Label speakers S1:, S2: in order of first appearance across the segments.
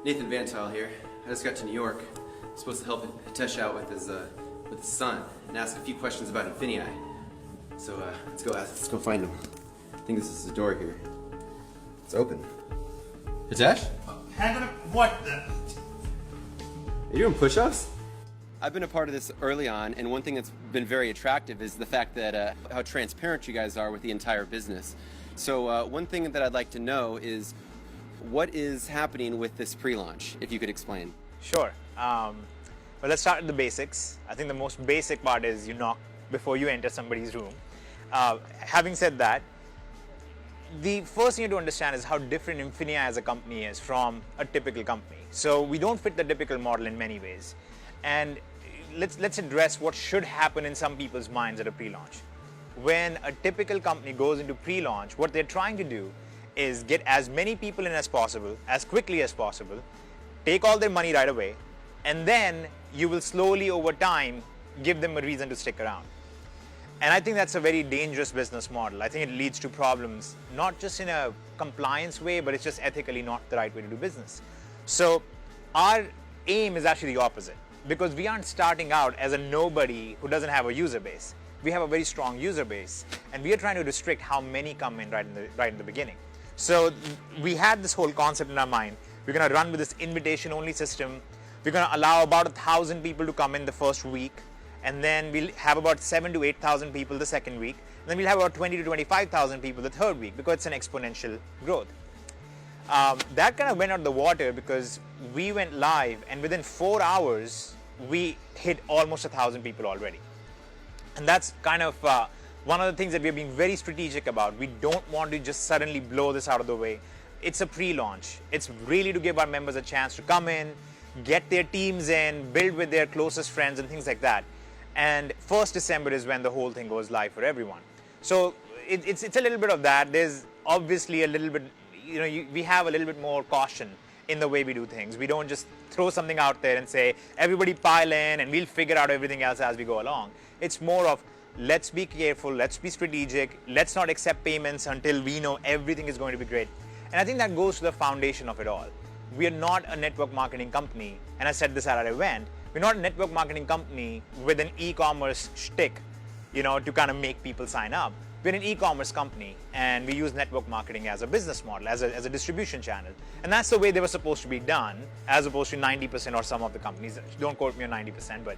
S1: Nathan Vantile here. I just got to New York. I'm supposed to help Hitesh out with his son and ask a few questions about INFINii. So let's go find him. I think this is the door here. It's open. Hitesh?
S2: Hang on. What the?
S1: Are you doing push-ups? I've been a part of this early on, and one thing that's been very attractive is the fact that how transparent you guys are with the entire business. So one thing that I'd like to know is what is happening with this pre-launch, if you could explain.
S3: Sure. Well, let's start with the basics. I think the most basic part is you knock before you enter somebody's room. Having said that, the first thing you have to understand is how different INFINii as a company is from a typical company. So we don't fit the typical model in many ways. And let's address what should happen in some people's minds at a pre-launch. When a typical company goes into pre-launch, what they're trying to do is get as many people in as possible, as quickly as possible, take all their money right away, and then you will slowly over time give them a reason to stick around. And I think that's a very dangerous business model. I think it leads to problems, not just in a compliance way, but it's just ethically not the right way to do business. So our aim is actually the opposite, because we aren't starting out as a nobody who doesn't have a user base. We have a very strong user base, and we are trying to restrict how many come in right in the beginning. So we had this whole concept in our mind. We're going to run with this invitation-only system. We're going to allow about 1,000 people to come in the first week, and then we'll have about 7,000 to 8,000 people the second week, and then we'll have about 20,000 to 25,000 people the third week, because it's an exponential growth. That kind of went out the water because we went live, and within 4 hours, we hit almost 1,000 people already. And that's kind of one of the things that we're being very strategic about. We don't want to just suddenly blow this out of the way. It's a pre-launch. It's really to give our members a chance to come in, get their teams in, build with their closest friends and things like that. And 1st December is when the whole thing goes live for everyone. So it's a little bit of that. There's obviously a little bit, we have a little bit more caution in the way we do things. We don't just throw something out there and say, everybody pile in and we'll figure out everything else as we go along. It's more of, let's be careful, let's be strategic, let's not accept payments until we know everything is going to be great. And I think that goes to the foundation of it all. We are not a network marketing company, and I said this at our event, we're not a network marketing company with an e-commerce shtick, to kind of make people sign up. We're an e-commerce company, and we use network marketing as a business model, as a distribution channel. And that's the way they were supposed to be done, as opposed to 90% or some of the companies. Don't quote me on 90%, but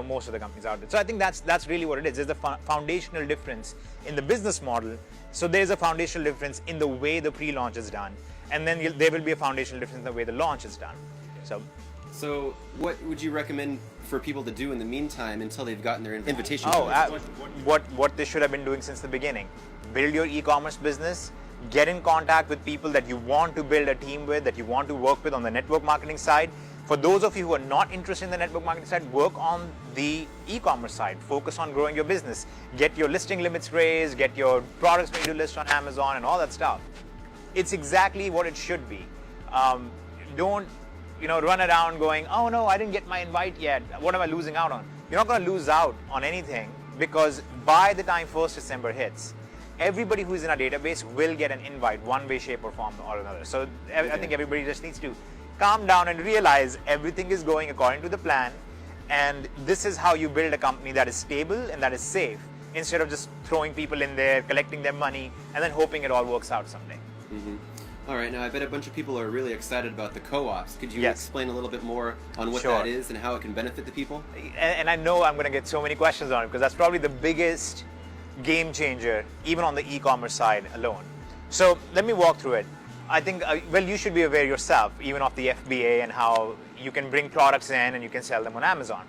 S3: most of the companies out there. So I think that's really what it is. There's a foundational difference in the business model. So there's a foundational difference in the way the pre-launch is done. And then there will be a foundational difference in the way the launch is done.
S1: So what would you recommend for people to do in the meantime until they've gotten their invitation?
S3: What they should have been doing since the beginning. Build your e-commerce business, get in contact with people that you want to build a team with, that you want to work with on the network marketing side. For those of you who are not interested in the network marketing side, work on the e-commerce side. Focus on growing your business. Get your listing limits raised, get your products ready to list on Amazon and all that stuff. It's exactly what it should be. Don't run around going, oh no, I didn't get my invite yet. What am I losing out on? You're not going to lose out on anything, because by the time 1st December hits, everybody who is in our database will get an invite one way, shape or form or another. So I think everybody just needs to calm down and realize everything is going according to the plan. And this is how you build a company that is stable and that is safe, instead of just throwing people in there, collecting their money, and then hoping it all works out someday.
S1: Mm-hmm. All right, now I bet a bunch of people are really excited about the co-ops. Could you explain a little bit more on what that is and how it can benefit the people?
S3: And I know I'm going to get so many questions on it, because that's probably the biggest game changer, even on the e-commerce side alone. So let me walk through it. I think, you should be aware yourself, even of the FBA and how you can bring products in and you can sell them on Amazon.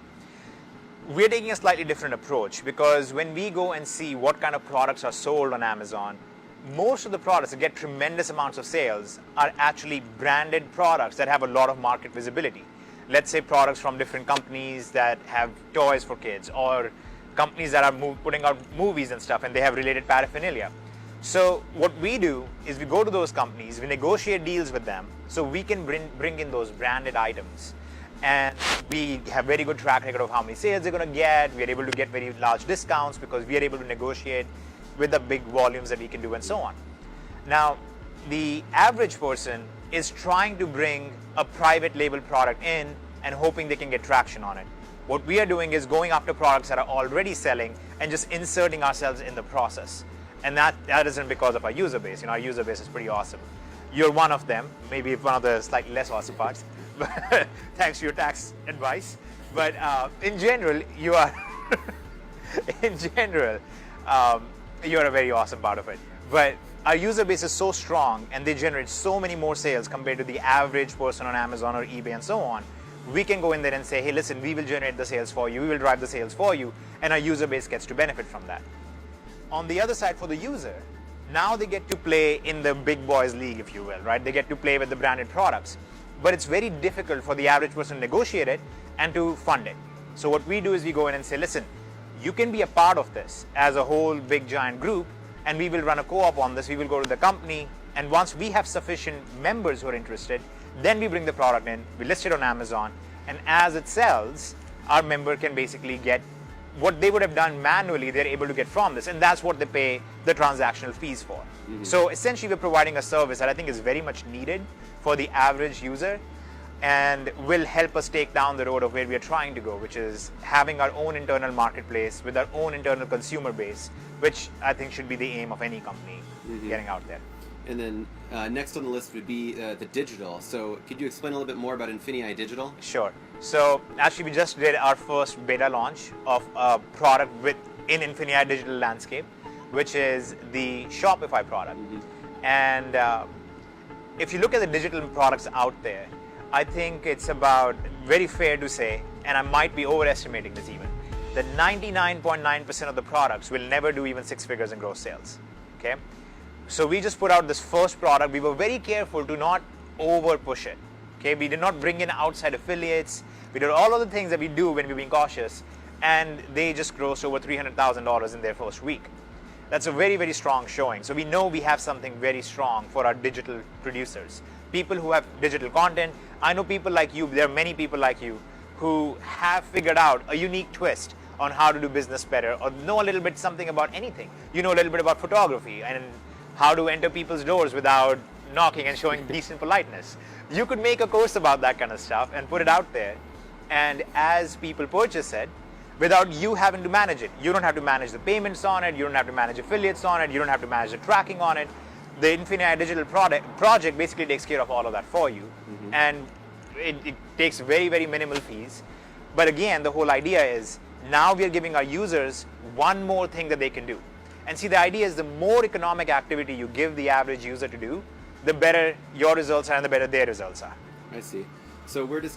S3: We're taking a slightly different approach, because when we go and see what kind of products are sold on Amazon, most of the products that get tremendous amounts of sales are actually branded products that have a lot of market visibility. Let's say products from different companies that have toys for kids, or companies that are putting out movies and stuff, and they have related paraphernalia. So what we do is we go to those companies, we negotiate deals with them, so we can bring in those branded items. And we have very good track record of how many sales they're going to get. We are able to get very large discounts because we are able to negotiate with the big volumes that we can do and so on. Now, the average person is trying to bring a private label product in and hoping they can get traction on it. What we are doing is going after products that are already selling and just inserting ourselves in the process. And that isn't because of our user base. Our user base is pretty awesome. You're one of them, maybe one of the slightly less awesome parts, but thanks to your tax advice. But in general, you are, you're a very awesome part of it. But our user base is so strong and they generate so many more sales compared to the average person on Amazon or eBay and so on. We can go in there and say, hey, listen, we will generate the sales for you, we will drive the sales for you, and our user base gets to benefit from that. On the other side, for the user, now they get to play in the big boys league, if you will, right? They get to play with the branded products. But it's very difficult for the average person to negotiate it and to fund it. So what we do is we go in and say, listen, you can be a part of this as a whole big giant group, and we will run a co-op on this. We will go to the company, and once we have sufficient members who are interested, then we bring the product in, we list it on Amazon, and as it sells, our member can basically get what they would have done manually, they're able to get from this, and that's what they pay the transactional fees for. So essentially, we're providing a service that I think is very much needed for the average user and will help us take down the road of where we are trying to go, which is having our own internal marketplace with our own internal consumer base, which I think should be the aim of any company getting out there.
S1: And then next on the list would be the digital. So could you explain a little bit more about INFINii Digital?
S3: Sure. So actually we just did our first beta launch of a product in INFINii Digital landscape, which is the Shopify product. And if you look at the digital products out there, I think it's about very fair to say, and I might be overestimating this even, that 99.9% of the products will never do even 6 figures in gross sales. Okay? So we just put out this first product. We were very careful to not over push it. Okay, we did not bring in outside affiliates. We did all of the things that we do when we're being cautious, and they just grossed over $300,000 in their first week. That's a very, very strong showing. So we know we have something very strong for our digital producers. People who have digital content. I know people like you, there are many people like you who have figured out a unique twist on how to do business better, or know a little bit something about anything. You know a little bit about photography and how to enter people's doors without knocking and showing decent politeness. You could make a course about that kind of stuff and put it out there. And as people purchase it, without you having to manage it, you don't have to manage the payments on it, you don't have to manage affiliates on it, you don't have to manage the tracking on it. The INFINii Digital project basically takes care of all of that for you. And it takes very, very minimal fees. But again, the whole idea is now we are giving our users one more thing that they can do. And see, the idea is the more economic activity you give the average user to do, the better your results are and the better their results are.
S1: I see. So where does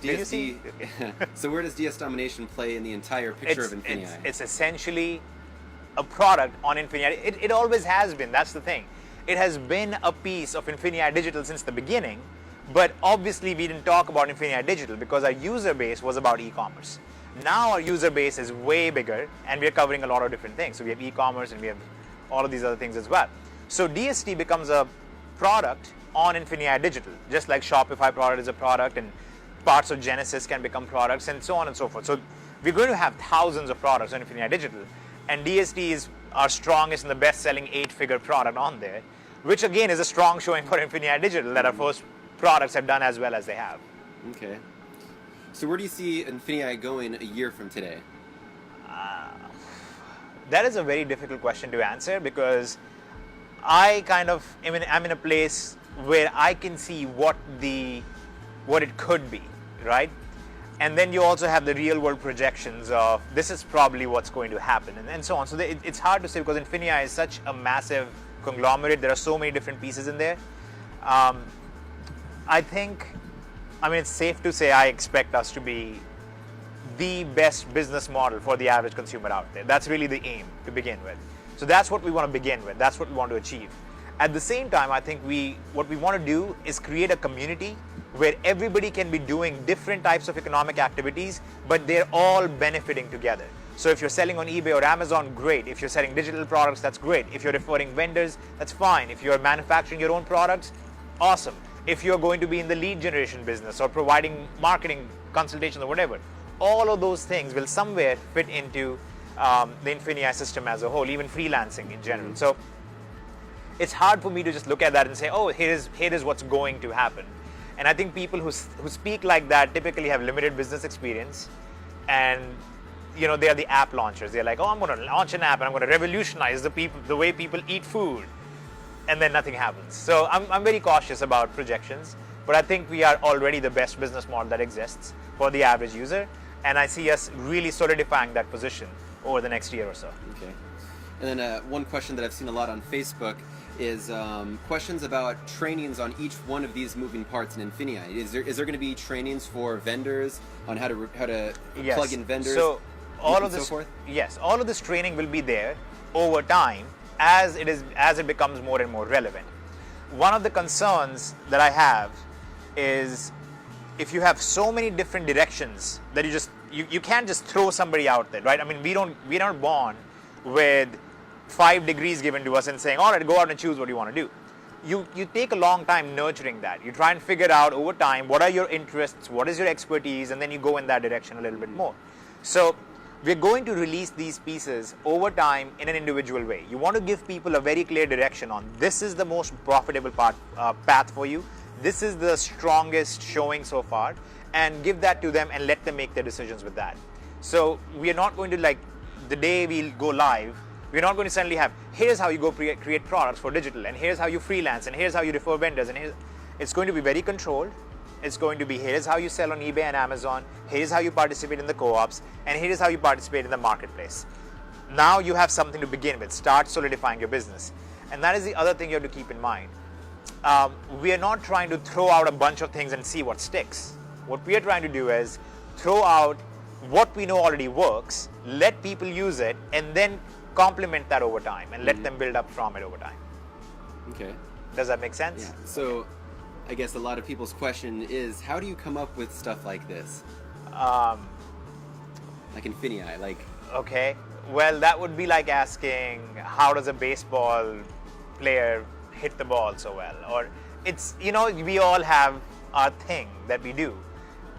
S1: so where does DS Domination play in the entire picture of INFINii?
S3: It's essentially a product on INFINii. It always has been. That's the thing. It has been a piece of INFINii Digital since the beginning, but obviously we didn't talk about INFINii Digital because our user base was about e-commerce. Now our user base is way bigger and we're covering a lot of different things. So we have e-commerce and we have all of these other things as well. So DSD becomes a product on INFINii Digital, just like Shopify product is a product and parts of Genesis can become products and so on and so forth. So we're going to have thousands of products on INFINii Digital, and DSD is our strongest and the best-selling 8-figure product on there, which again is a strong showing for INFINii Digital that our first products have done as well as they have.
S1: Okay. So where do you see INFINii going a year from today?
S3: That is a very difficult question to answer because I'm in a place where I can see what it could be, right? And then you also have the real world projections of this is probably what's going to happen and so on. So it's hard to say because INFINii is such a massive conglomerate. There are so many different pieces in there. It's safe to say I expect us to be the best business model for the average consumer out there. That's really the aim to begin with. So that's what we want to begin with. That's what we want to achieve. At the same time, I think what we want to do is create a community where everybody can be doing different types of economic activities, but they're all benefiting together. So if you're selling on eBay or Amazon, great. If you're selling digital products, that's great. If you're referring vendors, that's fine. If you're manufacturing your own products, awesome. If you're going to be in the lead generation business or providing marketing consultations or whatever, all of those things will somewhere fit into the INFINii system as a whole, even freelancing in general. So it's hard for me to just look at that and say, oh, here is what's going to happen. And I think people who speak like that typically have limited business experience, and they are the app launchers. They're like, oh, I'm going to launch an app and I'm going to revolutionize the way people eat food, and then nothing happens. So I'm very cautious about projections, but I think we are already the best business model that exists for the average user, and I see us really solidifying that position over the next year or so.
S1: Okay. And then one question that I've seen a lot on Facebook is questions about trainings on each one of these moving parts in INFINii. Is there going to be trainings for vendors on how to
S3: Yes.
S1: plug in vendors?
S3: So all of this,
S1: so forth?
S3: yes, all of this training will be there over time as it becomes more and more relevant. One of the concerns that I have is if you have so many different directions that you can't just throw somebody out there, right? I mean, we're not born with 5 degrees given to us and saying, all right, go out and choose what you want to do. You take a long time nurturing that. You try and figure out over time what are your interests, what is your expertise, and then you go in that direction a little bit more. So we're going to release these pieces over time in an individual way. You want to give people a very clear direction on this is the most profitable path for you. This is the strongest showing so far, and give that to them and let them make their decisions with that. So we are not going to, like, the day we go live, we're not going to suddenly have, here's how you go create products for digital, and here's how you freelance, and here's how you refer vendors, and it's going to be very controlled. It's going to be, here's how you sell on eBay and Amazon, here's how you participate in the co-ops, and here's how you participate in the marketplace. Now you have something to begin with. Start solidifying your business. And that is the other thing you have to keep in mind. We are not trying to throw out a bunch of things and see what sticks. What we are trying to do is throw out what we know already works, let people use it, and then complement that over time and let them build up from it over time.
S1: Okay.
S3: Does that make sense?
S1: Yeah. So I guess a lot of people's question is, how do you come up with stuff like this? Like INFINii, like...
S3: Okay. Well, that would be like asking, how does a baseball player hit the ball so well? Or it's, we all have our thing that we do.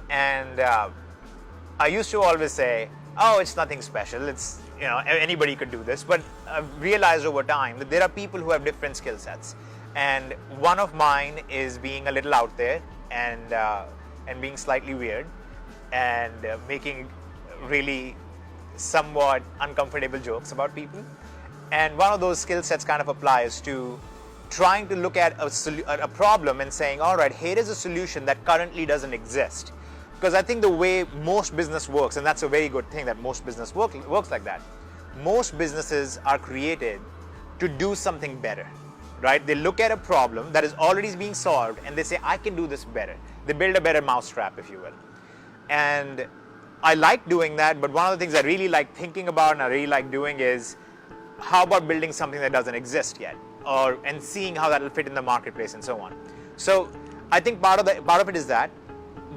S3: And I used to always say, oh, it's nothing special. It's, anybody could do this. But I've realized over time that there are people who have different skill sets. And one of mine is being a little out there and being slightly weird and making really somewhat uncomfortable jokes about people. And one of those skill sets kind of applies to trying to look at a problem and saying, all right, here is a solution that currently doesn't exist. Because I think the way most business works, and that's a very good thing that most business works like that, most businesses are created to do something better, right? They look at a problem that is already being solved and they say, I can do this better. They build a better mousetrap, if you will. And I like doing that, but one of the things I really like thinking about and I really like doing is, how about building something that doesn't exist yet? And seeing how that will fit in the marketplace and so on. So I think part of it is that.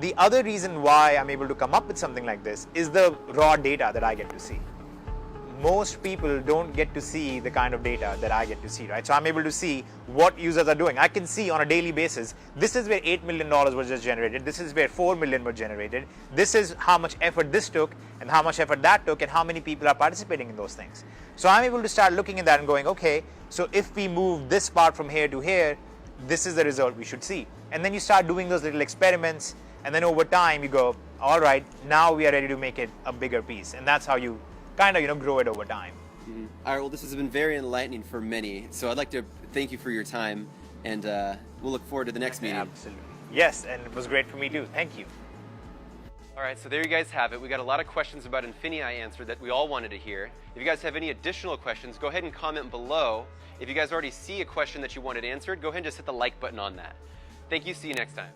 S3: The other reason why I'm able to come up with something like this is the raw data that I get to see. Most people don't get to see the kind of data that I get to see, right? So I'm able to see what users are doing. I can see on a daily basis, this is where $8 million was just generated. This is where $4 million were generated. This is how much effort this took and how much effort that took and how many people are participating in those things. So I'm able to start looking at that and going, okay, so if we move this part from here to here, this is the result we should see. And then you start doing those little experiments. And then over time you go, all right, now we are ready to make it a bigger piece. And that's how you kind of, grow it over time.
S1: Mm-hmm. All right, well, this has been very enlightening for many. So I'd like to thank you for your time, and we'll look forward to the next meeting.
S3: Absolutely. Yes, and it was great for me too. Thank you.
S1: All right, so there you guys have it. We got a lot of questions about INFINii answered that we all wanted to hear. If you guys have any additional questions, go ahead and comment below. If you guys already see a question that you wanted answered, go ahead and just hit the like button on that. Thank you. See you next time.